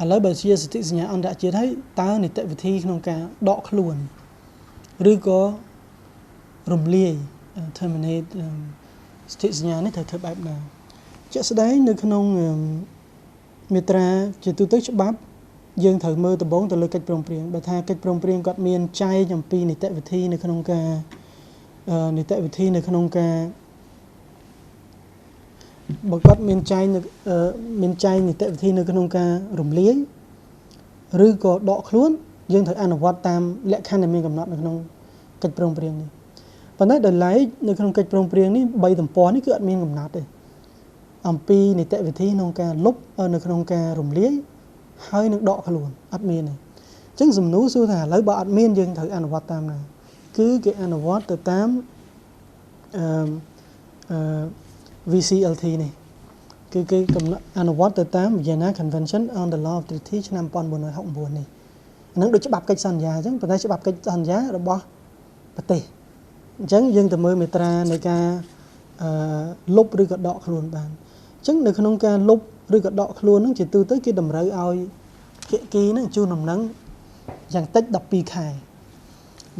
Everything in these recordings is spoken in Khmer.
ឥឡូវបើជាសន្ធិសញ្ញាអន្តរជាតិហើយតើនីតិវិធីក្នុងការដកខ្លួនឬក៏រំលាយ terminate សន្ធិសញ្ញានេះត្រូវធ្វើបែបណាជាក់ស្ដែងនៅក្នុងមាត្រាជាទូទៅច្បាប់យើងត្រូវមើលដំបូងទៅលើកិច្ចព្រមព្រៀងបើថាកិច្ចព្រមព្រៀងគាត់មានចែកអំពីនីតិវិធីនៅក្នុងការនីតិវិធីនៅក្នុងការបើគាត់មានចែកនីតិវិធីនៅក្នុងការរំលាយឬក៏ដកខ្លួនយើងត្រូវអនុវត្តតាមលក្ខខណ្ឌដែលមានកំណត់នៅក្នុងកិច្ចព្រមព្រៀងនេះប៉ុន្តែដោយឡែកនៅក្នុងកិច្ចព្រមព្រៀងនេះ3ទំព័រនេះគឺអត់មានកំណត់ទេអំពីនីតិវិធីក្នុងការលុបនៅក្នុងការរំលាយហើយនឹងដកខ្លួនអត់មានទេអញ្ចឹងសំណួរសួរថាឥឡូវបើអត់មានយើងត្រូវអនុវត្តតាមណាគឺគេអនុវត្តទៅតាមVCLT នេះគឺគេកំណត់អនុវត្តទៅតាម Vienna Convention on the Law of Treaty ឆ្នាំ1969នេះហ្នឹងដូចច្បាប់កិច្ចសន្យាអញ្ចឹងប៉ុន្តែច្បាប់កិច្ចសន្យារបស់ប្រទេសអញ្ចឹងយើងទៅមើលមាត្រានៃការលុបឬក៏ដកខ្លួនបានអញ្ចឹងនៅក្នុងការលុបឬក៏ដកខ្លួនហ្នឹងជាទូទៅគេតម្រូវឲ្យភាគីហ្នឹងជូនដំណឹងយ៉ាងតិច12ខែ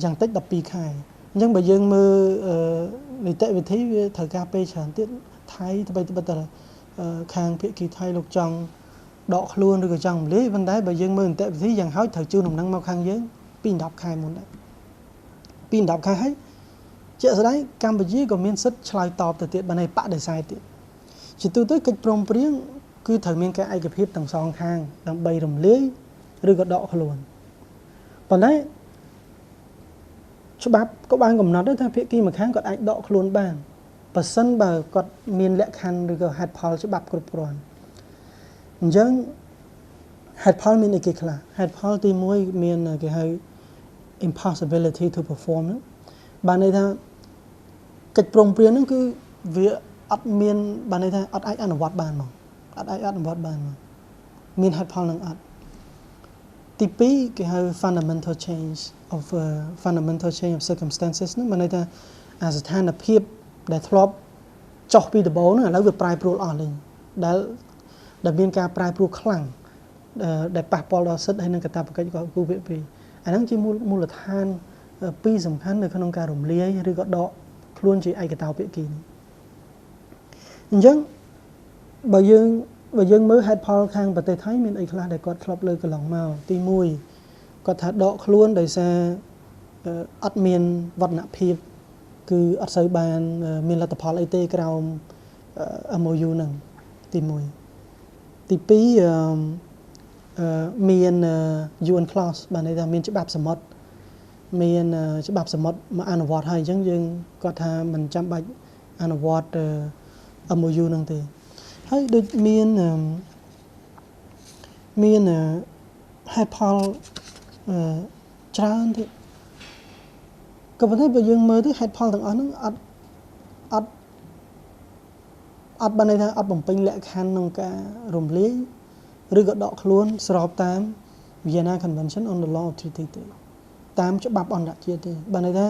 យ៉ាងតិច12ខែអញ្ចឹងបើយើងមើលនីតិវិធីវាត្រូវការពេលច្រើនទៀតថៃទៅតែខាងភាគីថៃលោកចង់ដកខ្លួនឬក៏ចង់រំលាយប៉ុន្តែបើយើងមើលនីតិវិធីយ៉ាងហោចត្រូវជូនដំណឹងមកខាងយើងពី10ខែមុនដែរពី10ខែហើយជាក់ស្ដែងកម្ពុជាក៏មានសិទ្ធិឆ្លើយតបទៅទៀតបើនៅបដិសេធទៀតជាទូទៅកិច្ចព្រមព្រៀងគឺត្រូវមានការឯកភាពទាំងសងខាងដើម្បីរំលាយឬក៏ដកខ្លួនប៉ុន្តែច្បាប់ក៏បានកំណត់ដែរថាភាគីម្ខាងគាត់អាចដកខ្លួនបានបើសិនបើគាត់មានលក្ខខណ្ឌឬក៏ហេតុផលច្បាប់គ្រប់គ្រាន់អញ្ចឹងហេតុផលមានអីគេខ្លះហេតុផលទី1មានគេហៅ impossibility to perform ហ្នឹងបានន័យថាកិច្ចព្រមព្រៀងហ្នឹងគឺវាអត់មានបានន័យថាអត់អាចអនុវត្តបានមកអត់អាចអនុវត្តបានមកមានហេតុផលនឹងអត់ទី2គេហៅ fundamental change of circumstances ហ្នឹងបានន័យថាអាស្ថានភាពដែលធ្លាប់ចុះពីដំបូងហ្នឹងឥឡូវវាប្រែប្រួលអស់លេងដែលមានការប្រែប្រួលខ្លាំងដែលប៉ះពាល់ដល់សិទ្ធិហើយនិងកាតព្វកិច្ចរបស់គូភាគីអាហ្នឹងជាមូលដ្ឋានពីរសំខាន់នៅក្នុងការរំលាយឬក៏ដកខ្លួនជាឯកតោភាគីនេះអញ្ចឹងបើយើងមើលហេតុផលខាងប្រទេសថៃមានអីខ្លះដែលគាត់ធ្លាប់លើកន្លងមកទី1គាត់ថាដកខ្លួនដោយសារអត់មានវឌ្ឍនភាពគឺអត់សូវបានមានលទ្ធផលអីទេក្រោម MOU ហ្នឹងទី1ទី2មាន UN clause បានន័យថាមានច្បាប់សមុទ្រមានច្បាប់សមុទ្រមកអនុវត្តហើយអញ្ចឹងយើងគាត់ថាមិនចាំបាច់អនុវត្ត MOU ហ្នឹងទេហើយដូចមានហេតុផលច្រើនទៀតក៏ប៉ុន្តែបើយើងមើលទៅហេតុផលទាំងអស់ហ្នឹងអត់បានន័យថាអត់បំពេញលក្ខខណ្ឌក្នុងការរំលាយឬក៏ដកខ្លួនស្របតាម Vienna Convention on the Law of Treaty ទេតាមច្បាប់អន្តរជាតិទេបានន័យថា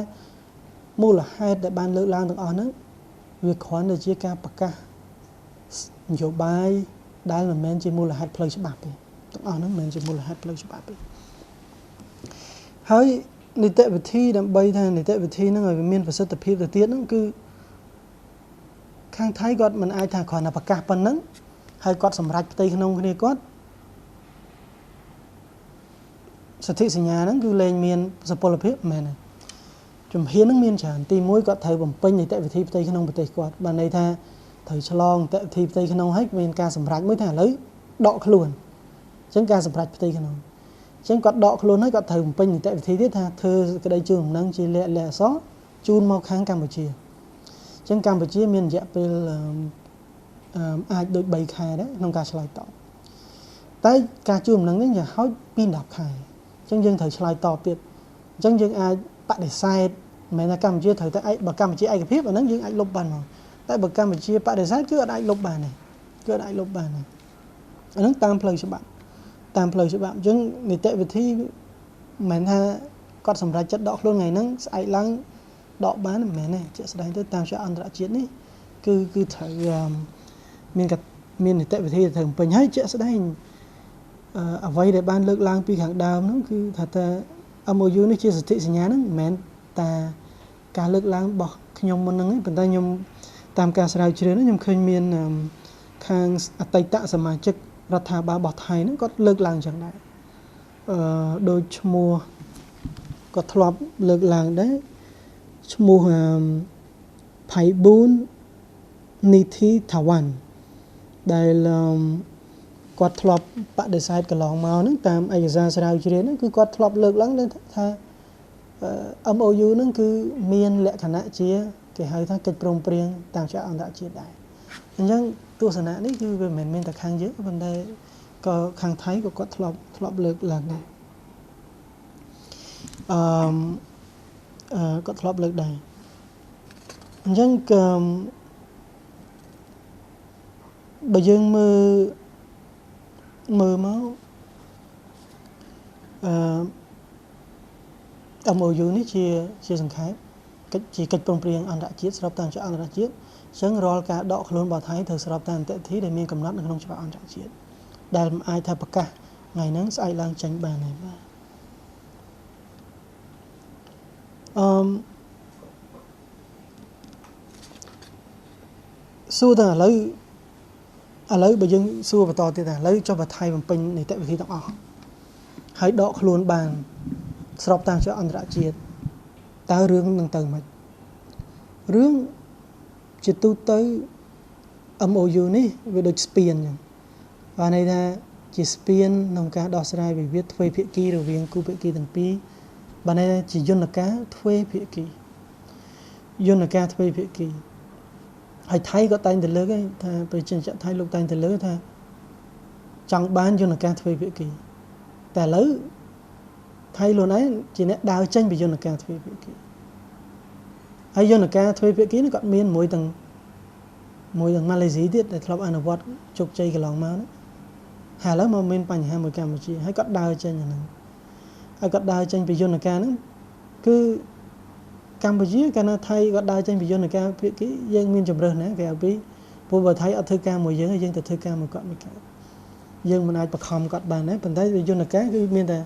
មូលហេតុដែលបានលើកឡើងទាំងអស់ហ្នឹងវាគ្រាន់តែជាការប្រកាសនយោបាយដែលមិនមែនជាមូលហេតុផ្លូវច្បាប់ទេទាំងអស់ហ្នឹងមិនមែនជាមូលហេតុផ្លូវច្បាប់ទេហើយនីតិវិធីដើម្បីថានីតិវិធីហ្នឹងឲ្យវាមានប្រសិទ្ធភាពទៅទៀតហ្នឹងគឺខាងថៃគាត់មិនអាចថាគ្រាន់តែប្រកាសប៉ុណ្ណឹងហើយគាត់សម្រេចផ្ទៃក្នុងគ្នាគាត់សន្ធិសញ្ញាហ្នឹងគឺលែងមានសុពលភាពមែនទេជំហានហ្នឹងមានច្រើនទី1គាត់ត្រូវបំពេញនីតិវិធីផ្ទៃក្នុងប្រទេសគាត់បានន័យថាត្រូវឆ្លងនីតិវិធីផ្ទៃក្នុងហើយមានការសម្រេចមួយថាឥឡូវដកខ្លួនអញ្ចឹងការសម្រេចផ្ទៃក្នុងអញ្ចឹងគាត់ដកខ្លួនហើយគាត់ត្រូវបំពេញនីតិវិធីទៀតថាធ្វើក្តីជូនដំណឹងជាលក្ខអក្សរជូនមកខាងកម្ពុជាអញ្ចឹងកម្ពុជាមានរយៈពេលអាចដូច3ខែដែរក្នុងការឆ្លើយតបតែការជូនដំណឹងនេះយ៉ាងហោចពី10ខែអញ្ចឹងយើងត្រូវឆ្លើយតបទៀតអញ្ចឹងយើងអាចបដិសេធមិនមែនថាកម្ពុជាត្រូវតែបើកម្ពុជាឯកភាពអាហ្នឹងយើងអាចលុបបានមកតែបើកម្ពុជាបដិសេធគឺអត់អាចលុបបានទេគឺអត់អាចលុបបានទេអាហ្នឹងតាមផ្លូវច្បាប់អញ្ចឹងនីតិវិធីមិនមែនថាគាត់សម្រេចចិត្តដកខ្លួនថ្ងៃហ្នឹងស្អែកឡើងដកបានមិនមែនទេជាក់ស្ដែងទៅតាមច្បាប់អន្តរជាតិនេះគឺត្រូវមាននីតិវិធីត្រូវពេញហើយជាក់ស្ដែង អ្វីដែលបានលើកឡើងពីខាងដើមហ្នឹងគឺថាតើ MOU នេះជាសន្ធិសញ្ញាហ្នឹងមិនមែនតែការលើកឡើងរបស់ខ្ញុំមុនហ្នឹងទេប៉ុន្តែខ្ញុំតាមការស្រាវជ្រាវហ្នឹងខ្ញុំឃើញមានខាងអតីតសមាជិករដ្ឋាភិបាលរបស់ថៃហ្នឹងគាត់លើកឡើងចឹងដែរដោយឈ្មោះគាត់ធ្លាប់លើកឡើងដែរឈ្មោះផៃប៊ូននីធីថាវ៉ាន់ដែលគាត់ធ្លាប់បដិសេធកន្លងមកហ្នឹងតាមឯកសារស្រាវជ្រាវហ្នឹងគឺគាត់ធ្លាប់លើកឡើងថា MOU ហ្នឹងគឺមានលក្ខណៈជាគេហៅថាកិច្ចព្រមព្រៀងតាមច្បាប់អន្តរជាតិដែរអញ្ចឹងទស្សនៈនេះគឺវាមិនមែនតែខាងយើងប៉ុន្តែក៏ខាងថៃក៏គាត់ធ្លាប់លើកឡើងដែរគាត់ធ្លាប់លើកដែរអញ្ចឹងបើយើងមើលមកMOU នេះជាសង្ខេបជាកិច្ចព្រមព្រៀងអន្តរជាតិស្របតាមច្បាប់អន្តរជាតិអញ្ចឹងរាល់ការដកខ្លួនរបស់ថៃត្រូវស្របតាមនីតិវិធីដែលមានកំណត់នៅក្នុងច្បាប់អន្តរជាតិដែលមិនអាចថាប្រកាសថ្ងៃហ្នឹងស្អែកឡើងចេញបានទេបាទសួរតើឥឡូវបើយើងសួរបន្តទៀតថាឥឡូវចុះបើថៃបំពេញនីតិវិធីទាំងអស់ហើយដកខ្លួនបានស្របតាមច្បាប់អន្តរជាតិតើរឿងនឹងទៅមិនរឿងជាទូទៅ MOU នេះវាដូចស្ពានអញ្ចឹងបានន័យថាជាស្ពានក្នុងការដោះស្រាយវិវាទទ្វេភាគីរវាងគូភាគីទាំងពីរបានន័យថាជាយន្តការទ្វេភាគីហើយថៃក៏តែងតែលើកថាប្រជាជនថៃលោកតែងតែលើកថាចង់បានយន្តការទ្វេភាគីតែឥឡូវថៃខ្លួនឯងជាអ្នកដើរចេញពីយន្តការទ្វេភាគីហើយយន្តការទ្វេភាគីនេះគាត់មានមួយទាំងម៉ាឡេស៊ីទៀតដែលធ្លាប់អនុវត្តជោគជ័យកន្លងមកណាហើយឥឡូវមកមានបញ្ហាមួយកម្ពុជាហើយគាត់ដើរចេញអាហ្នឹងហើយគាត់ដើរចេញពីយន្តការហ្នឹងគឺកម្ពុជាកាលណាថៃគាត់ដើរចេញពីយន្តការភាគីយើងមានជំរើសណាគេឲ្យពីព្រោះបើថៃអត់ធ្វើការមួយយើងទៅធ្វើការមួយគាត់មិនកើតយើងមិនអាចបខំគាត់បានដែរប៉ុន្តែយន្តការគឺមានតែ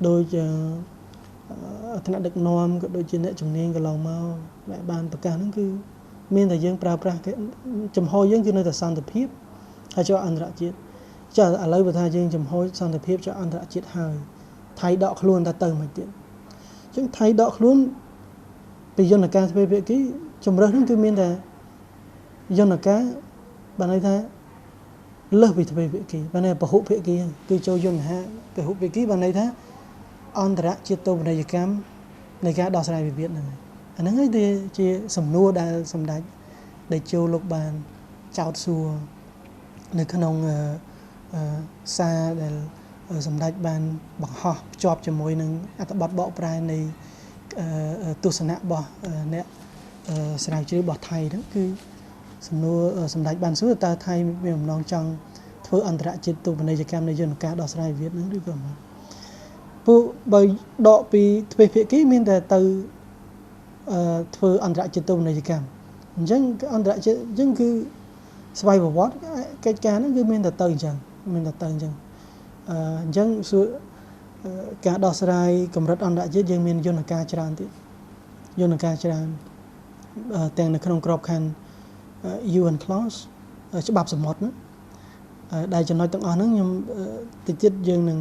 ដូចថ្នាក់ដឹកនាំក៏ដូចជាអ្នកជំនាញកន្លងមកដែលបានប្រកាសហ្នឹងគឺមានតែយើងប្រើប្រាស់ចំហយើងគឺនៅតែសន្តិភាពហើយជាអន្តរជាតិចាឥឡូវបើថាយើងចំហសន្តិភាពជាអន្តរជាតិហើយថៃដកខ្លួនទៅមិនទៀតអញ្ចឹងថៃដកខ្លួនពីយន្តការទ្វេភាគីជំរើសហ្នឹងគឺមានតែយន្តការបានន័យថាលើសពីទ្វេភាគីបានន័យពហុភាគីគឺចូលយន្តហៈពហុភាគីបានន័យថាអន្តរជាតិទោបនីយកម្មនៃការដោះស្រាយវិវាទហ្នឹងអាហ្នឹងឯងជាសំណួរដែលសម្ដេចដែលចូលលោកបានចោទសួរនៅក្នុងសារដែលសម្ដេចបានបង្ហោះភ្ជាប់ជាមួយនឹងអត្ថបទបកប្រែនៃទស្សនៈរបស់អ្នកស្រាវជ្រាវរបស់ថៃហ្នឹងគឺសំណួរសម្ដេចបានសួរតើថៃមានបំណងចង់ធ្វើអន្តរជាតិទោបនីយកម្មនៃយន្តការដោះស្រាយវិវាទហ្នឹងឬក៏មិនពួកបើដកពីទ្វេភាគីមានតែទៅធ្វើអន្តរជាតិទោបនីយកម្មអញ្ចឹងអន្តរជាតិអញ្ចឹងគឺស្វ័យប្រវត្តិកិច្ចការហ្នឹងគឺមានតែទៅអញ្ចឹងអញ្ចឹងការដោះស្រាយកម្រិតអន្តរជាតិយើងមានយន្តការច្រើនទៀតទាំងនៅក្នុងក្របខ័ណ្ឌ UN clause ច្បាប់សមុទ្រណាដែលចំណុចទាំងអស់ហ្នឹងខ្ញុំតិចទៀតយើងនឹង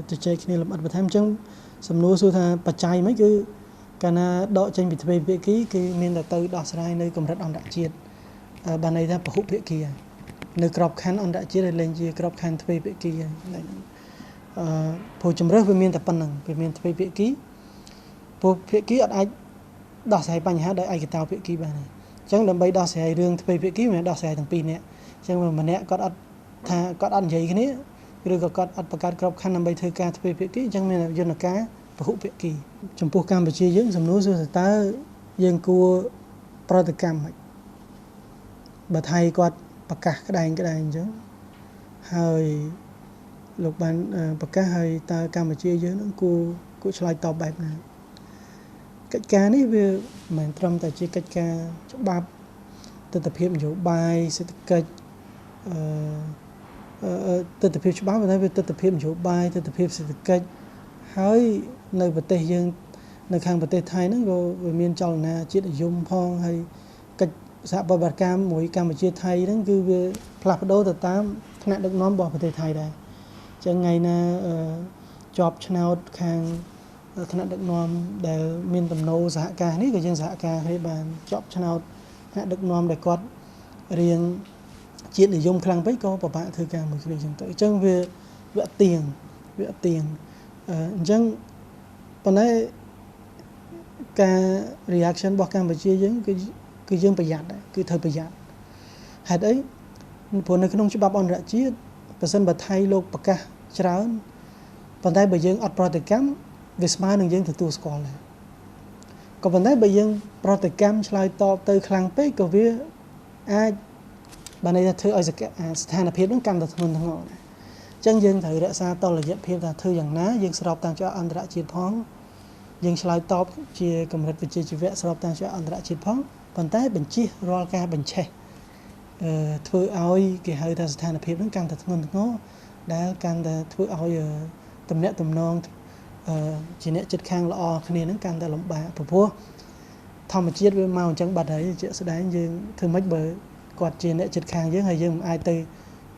ជជែកគ្នាលម្អិតបន្ថែមអញ្ចឹងសំណួរសួរថាបច្ច័យមិនគឺកាលណាដកចេញពីទ្វេភាគីគឺមានតែទៅដោះស្រាយនៅកម្រិតអន្តរជាតិបានន័យថាពហុភាគីនៅក្របខ័ណ្ឌអន្តរជាតិដែលលែងជាក្របខ័ណ្ឌទ្វេភាគីព្រោះជំរើសវាមានតែប៉ុណ្្នឹងវាមានទ្វេភាគីព្រោះភាគីអត់អាចដោះស្រាយបញ្ហាដោយឯកតោភាគីបានទេអញ្ចឹងដើម្បីដោះស្រាយរឿងទ្វេភាគីមិនមែនដោះស្រាយទាំងពីរនាក់អញ្ចឹងម្នាក់គាត់អត់ថាគាត់អត់និយាយគ្នាឬក៏គាត់អត់បង្កើតក្របខ័ណ្ឌដើម្បីធ្វើការទ្វេភាគីអញ្ចឹងមានយន្តការពហុភាគីចំពោះកម្ពុជាយើងសំណួរសួរតើយើងគួរប្រតិកម្មមិនបើថៃគាត់ប្រកាសក្តែងអញ្ចឹងហើយលោកបានប្រកាសហើយតើកម្ពុជាយើងនឹងគួរឆ្លើយតបបែបណាកិច្ចការនេះវាមិនត្រឹមតែជាកិច្ចការច្បាប់ទស្សនវិជ្ជានយោបាយសេដ្ឋកិច្ច ទស្សនវិជ្ជាច្បាប់តែវាទស្សនវិជ្ជានយោបាយទស្សនវិជ្ជាសេដ្ឋកិច្ចហើយនៅប្រទេសយើងនៅខាងប្រទេសថៃហ្នឹងក៏វាមានចលនាជាតិនិយមផងហើយកិច្ចសហប្រតិបត្តិការមួយកម្ពុជាថៃហ្នឹងគឺវាផ្លាស់ប្ដូរទៅតាមថ្នាក់ដឹកនាំរបស់ប្រទេសថៃដែរអញ្ចឹងថ្ងៃណាជាប់ឆ្នោតខាងថ្នាក់ដឹកនាំដែលមានទំនោរសហការនេះក៏យើងសហការគ្នាបានជាប់ឆ្នោតថ្នាក់ដឹកនាំដែលគាត់រៀងជាតិនិយមខ្លាំងពេកក៏ពិបាកធ្វើការមួយគ្នាអញ្ចឹងទៅអញ្ចឹងវាអត់ទៀងអញ្ចឹងប៉ុន្តែការ reaction របស់កម្ពុជាយើងគឺយើងប្រយ័ត្នដែរគឺត្រូវប្រយ័ត្នហេតុអីព្រោះនៅក្នុងច្បាប់អន្តរជាតិបើសិនបើថៃលោកប្រកាសច្រើនប៉ុន្តែបើយើងអត់ប្រតិកម្មវាស្មើនឹងយើងទទួលស្គាល់ដែរក៏ប៉ុន្តែបើយើងប្រតិកម្មឆ្លើយតបទៅខ្លាំងពេកក៏វាអាចបានន័យថាធ្វើឲ្យស្ថានភាពហ្នឹងកាន់តែធ្ងន់ធ្ងរដែរអញ្ចឹងយើងត្រូវរក្សាតុល្យភាពថាធ្វើយ៉ាងណាយើងស្របតាមច្បាប់អន្តរជាតិផងយើងឆ្លើយតបជាកម្រិតវិជ្ជាជីវៈស្របតាមច្បាប់អន្តរជាតិផងប៉ុន្តែបញ្ជិះរាល់ការបញ្ឆេះធ្វើឲ្យគេហៅថាស្ថានភាពហ្នឹងកាន់តែធ្ងន់ធ្ងរដែលកាន់តែធ្វើឲ្យទំនាក់ទំនងជាអ្នកចិត្តខាងល្អគ្នាហ្នឹងកាន់តែលំបាកព្រោះធម្មជាតិវាមកអញ្ចឹងបាត់ហើយជាក់ស្ដែងយើងធ្វើម៉េចបើគាត់ជាអ្នកចិត្តខាងយើងហើយយើងមិនអាចទៅ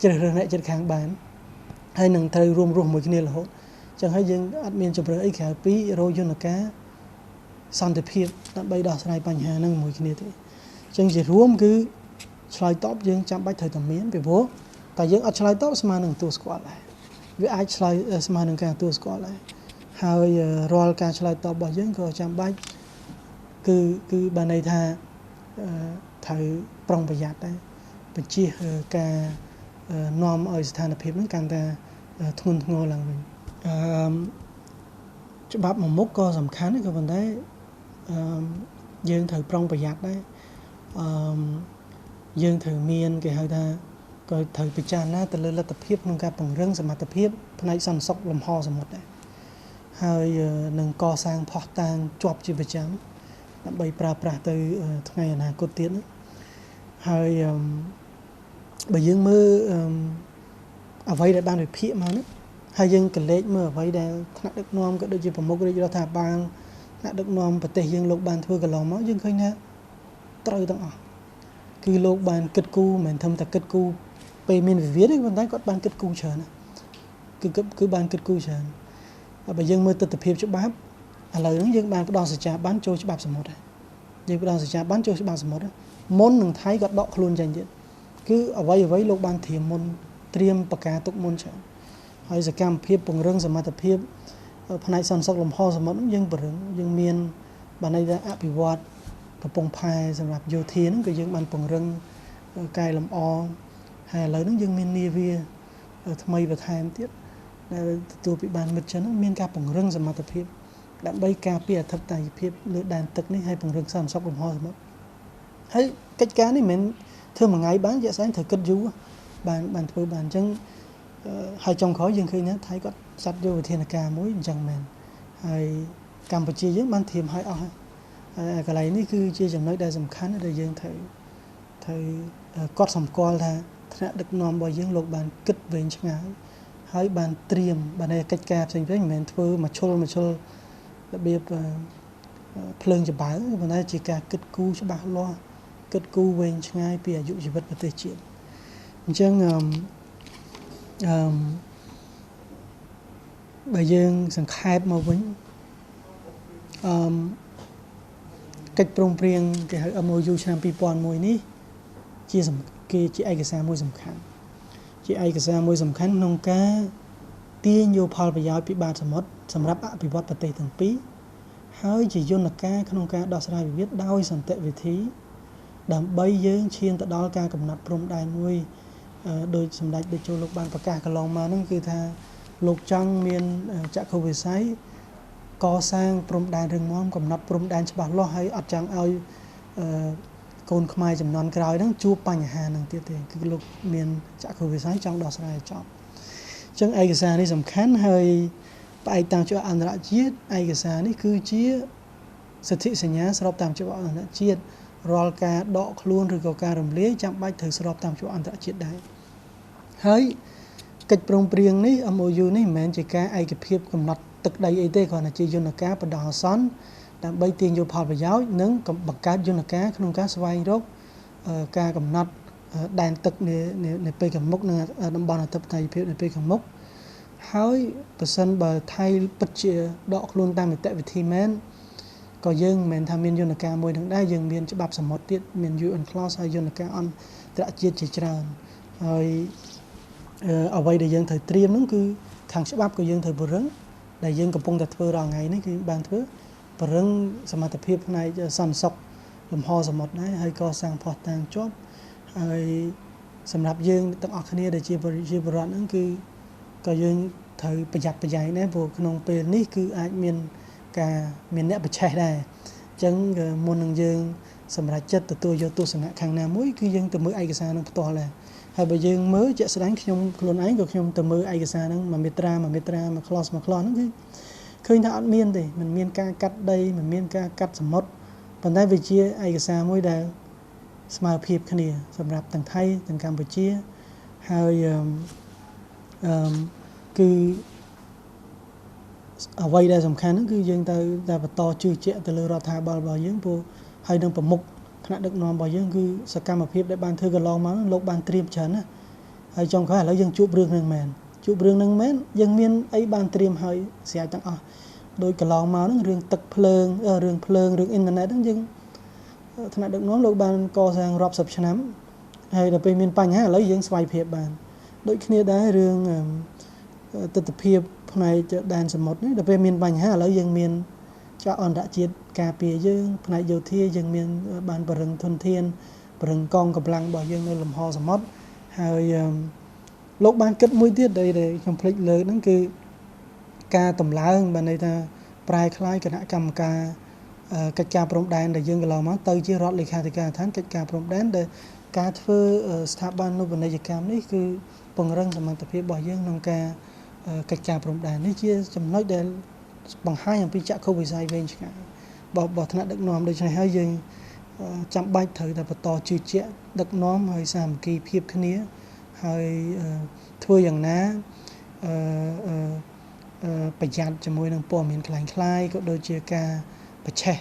ជ្រើសរើសអ្នកចិត្តខាងបានហើយនឹងត្រូវរួមរស់មួយគ្នារហូតអញ្ចឹងហើយយើងអត់មានជំរឿនអីក្រៅពីរយន្តការសន្តិភាពដើម្បីដោះស្រាយបញ្ហាហ្នឹងមួយគ្នាទេអញ្ចឹងជារួមគឺឆ្លើយតបយើងចាំបាច់ត្រូវតែមានពីព្រោះតែយើងអត់ឆ្លើយតបស្មើនឹងទទួលស្គាល់ដែរវាអាចឆ្លើយស្មើនឹងការទទួលស្គាល់ដែរហើយរាល់ការឆ្លើយតបរបស់យើងក៏ចាំបាច់គឺបានន័យថាត្រូវប្រុងប្រយ័ត្នដែរបញ្ជៀសការនាំឲ្យស្ថានភាពហ្នឹងកាន់តែធ្ងន់ធ្ងរឡើងវិញច្បាប់មួយមុខក៏សំខាន់ដែរក៏ប៉ុន្តែយើងត្រូវប្រុងប្រយ័ត្នដែរយើងត្រូវមានគេហៅថាក៏ត្រូវពិចារណាទៅលើលទ្ធភាពក្នុងការពង្រឹងសមត្ថភាពផ្នែកសន្តិសុខលំហសមុទ្រដែរហើយនឹងកសាងផុសតាងជាប់ជាប្រចាំដើម្បីប្រើប្រាស់ទៅថ្ងៃអនាគតទៀតហើយបើយើងមើលអ្វីដែលបានវិភាគមកនេះហើយយើងកលេចមើលអ្វីដែលថ្នាក់ដឹកនាំក៏ដូចជាប្រមុខរាជរដ្ឋាភិបាលថ្នាក់ដឹកនាំប្រទេសយើងលោកបានធ្វើកន្លងមកយើងឃើញថាត្រូវទាំងអស់គឺលោកបានគិតគូរមិនធំតែគិតគូរពេលមានវិវាទទេប៉ុន្តែគាត់បានគិតគូរច្រើនណាគឺបានគិតគូរច្រើនបើយើងមើលទស្សនវិជ្ជាច្បាប់ឥឡូវហ្នឹងយើងបានផ្ដល់សច្ចាប័នចូលច្បាប់សមុទ្រហើយយើងផ្ដល់សច្ចាប័នចូលច្បាប់សមុទ្រមុននឹងថៃក៏ដកខ្លួនចេញទៀតគឺអ្វីលោកបានត្រៀមប្រការទុកមុនច្រើនហើយសកម្មភាពពង្រឹងសមត្ថភាពផ្នែកសន្តិសុខលំហសមុទ្រយើងពង្រឹងយើងមានបានន័យថាអភិវឌ្ឍកំពង់ផែសម្រាប់យោធាហ្នឹងក៏យើងបានពង្រឹងកែលម្អហើយឥឡូវហ្នឹងយើងមាននាវាថ្មីបន្ថែមទៀតដែលទទួលពីបានមិត្តចិនហ្នឹងមានការពង្រឹងសមត្ថភាពដើម្បីការពារអធិបតេយ្យភាពលើដែនទឹកនេះហើយពង្រឹងសន្តិសុខលំហសមុទ្រហើយកិច្ចការនេះមិនមែនធ្វើមួយថ្ងៃបានជាក់ស្ដែងត្រូវគិតយូរបានធ្វើបានអញ្ចឹងហើយចុងក្រោយយើងឃើញថាថៃគាត់ចាត់យកវិធានការមួយអញ្ចឹងមែនហើយកម្ពុជាយើងបានត្រៀមឲ្យអស់ហើយកន្លែងនេះគឺជាចំណុចដែលសំខាន់ដែលយើងត្រូវគាត់សម្គាល់ថាថ្នាក់ដឹកនាំរបស់យើងលោកបានគិតវែងឆ្ងាយហើយបានត្រៀមបានតែកិច្ចការផ្សេងៗមិនមែនធ្វើមកឈុលរបៀបភ្លើងច្បើប៉ុន្តែជាការគិតគូរច្បាស់លាស់គិតគូរវែងឆ្ងាយពីអាយុជីវិតប្រទេសជាតិអញ្ចឹងបើយើងសង្ខេបមកវិញកិច្ចព្រមព្រៀងគេហៅ MOU ឆ្នាំ2001នេះជាឯកសារមួយសំខាន់ក្នុងការទាញយកផលប្រយោជន៍ពីបាតសមុទ្រសម្រាប់អភិវឌ្ឍប្រទេសទាំងពីរហើយជាយន្តការក្នុងការដោះស្រាយវិវាទដោយសន្តិវិធីដើម្បីយើងឈានទៅដល់ការកំណត់ព្រំដែនមួយដោយសម្ដេចតេជោលោកបានប្រកាសកន្លងមកហ្នឹងគឺថាលោកចង់មានចក្ខុវិស័យកសាងព្រំដែនរឹងមាំកំណត់ព្រំដែនច្បាស់លាស់ហើយអត់ចង់ឲ្យកូនខ្មែរចំនួនក្រោយហ្នឹងជួបបញ្ហាហ្នឹងទៀតទេគឺលោកមានចក្ខុវិស័យចង់ដោះស្រាយឲ្យចប់អញ្ចឹងឯកសារនេះសំខាន់ហើយផ្អែកតាមច្បាប់អន្តរជាតិឯកសារនេះគឺជាសិទ្ធិសញ្ញាស្របតាមច្បាប់អន្តរជាតិរាល់ការដកខ្លួនឬក៏ការរំលាយចាំបាច់ត្រូវស្របតាមច្បាប់អន្តរជាតិដែរហើយ កិច្ចព្រមព្រៀងនេះ MOU នេះមិនមែនជាការឯកភាពកំណត់ទឹកដីអីទេគ្រាន់តែជាយន្តការបណ្ដោះអាសន្នដើម្បីទាញយកផលប្រយោជន៍និងបង្កើតយន្តការក្នុងការស្វែងរកការកំណត់ដែនទឹកនៅពេលខាងមុខនិងតំបន់អធិបតេយ្យភាពនៅពេលខាងមុខហើយប្រសិនបើថៃពិតជាដកខ្លួនតាមនីតិវិធីមែនក៏យើងមិនមែនថាមានយន្តការមួយនឹងដែរយើងមានច្បាប់សមុទ្រទៀតមាន UN clause ហើយយន្តការអន្តរជាតិជាច្រើនហើយអ្វីដែលយើងត្រូវត្រៀមនោះគឺខាងច្បាប់ក៏យើងត្រូវពង្រឹងដែលយើងកំពុងតែធ្វើរាល់ថ្ងៃនេះគឺបានធ្វើពង្រឹងសមត្ថភាពផ្នែកសន្តិសុខលំហសមុទ្រដែរហើយកសាងភស្តុតាងជាប់ហើយសម្រាប់យើងទាំងអស់គ្នាដែលជាប្រជាពលរដ្ឋហ្នឹងគឺក៏យើងត្រូវប្រយ័ត្នប្រយែងដែរព្រោះក្នុងពេលនេះគឺអាចមានការមានអ្នកប្រឆេះដែរអញ្ចឹងមុននឹងយើងសម្រាប់ចិត្តទទួលយកទស្សនៈខាងណាមួយគឺយើងទៅមើលឯកសារនឹងផ្ទាល់ដែរហើយបើយើងមើលជាក់ស្ដែងខ្ញុំខ្លួនឯងក៏ខ្ញុំទៅមើលឯកសារហ្នឹងមួយមាត្រាមួយ clause ហ្នឹងគឺឃើញថាអត់មានទេมันមានការកាត់ដីมันមានការកាត់សមុទ្រប៉ុន្តែវាជាឯកសារមួយដែលស្មើភាពគ្នាសម្រាប់ទាំងថៃទាំងកម្ពុជាហើយគឺអ្វីដែលសំខាន់ហ្នឹងគឺយើងត្រូវតែបន្តជឿជាក់ទៅលើរដ្ឋាភិបាលរបស់យើងព្រោះហើយនឹងប្រមុខថ្នាក់ដឹកនាំរបស់យើងគឺសកម្មភាពដែលបានធ្វើកន្លងមកលោកបានត្រៀមច្រើនណាស់ហើយចុងក្រោយឥឡូវយើងជួបរឿងហ្នឹងមែនយើងមានអីបានត្រៀមហើយស្រាប់ទាំងអស់ដោយកន្លងមកហ្នឹងរឿងទឹកភ្លើងរឿងអ៊ីនធឺណិតហ្នឹងយើងថ្នាក់ដឹកនាំលោកបានកសាងរាប់សិបឆ្នាំហើយដល់ពេលមានបញ្ហាឥឡូវយើងស្វ័យភាពបានដូចគ្នាដែររឿងទិដ្ឋភាពផ្នែកដែនសមុទ្រនេះដល់ពេលមានបញ្ហាឥឡូវយើងមានចក្រអន្តរជាតិការពារយើងផ្នែកយោធាយើងមានបានបរិងធនធានបរិងកងកម្លាំងរបស់យើងនៅលំហសមុទ្រហើយលោកបានគិតមួយទៀតដែលខ្ញុំភ្លេចលើកហ្នឹងគឺការតម្លើងបានន័យថាប្រែคล้ายគណៈកម្មការកិច្ចការព្រំដែនដែលយើងកន្លងមកទៅជារដ្ឋលេខាធិការដ្ឋានកិច្ចការព្រំដែនដែលការធ្វើស្ថាប័ននូវនីយកម្មនេះគឺពង្រឹងសមត្ថភាពរបស់យើងក្នុងការកិច្ចការព្រំដែននេះជាចំណុចដែលបង្ហាញអំពីចក្ខុវិស័យវែងឆ្ងាយរបស់ថ្នាក់ដឹកនាំដូច្នេះហើយយើងចាំបាច់ត្រូវតែបន្តជឿជាក់ដឹកនាំហើយសាមគ្គីភាពគ្នាហើយធ្វើយ៉ាងណាប្រយ័ត្នជាមួយនឹងព័ត៌មានคล้ายៗក៏ដូចជាការប្រឆេះ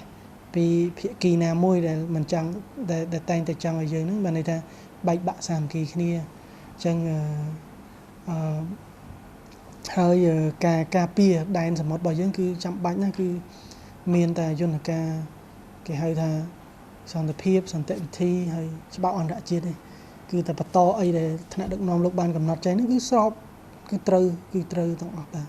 ពីភាគីណាមួយដែលមិនចង់ដែលតែងតែចង់ឲ្យយើងនឹងបានន័យថាបែកបាក់សាមគ្គីគ្នាអញ្ចឹងហើយការពារដែនសមុទ្ររបស់យើងគឺចាំបាច់ណាស់គឺមានតែយន្តការគេហៅថាសន្តិភាពសន្តិវិធីហើយច្បាប់អន្តរជាតិនេះគឺតែបន្តអីដែលថ្នាក់ដឹកនាំលោកបានកំណត់ចែងនេះគឺស្របគឺត្រូវទាំងអស់បាទ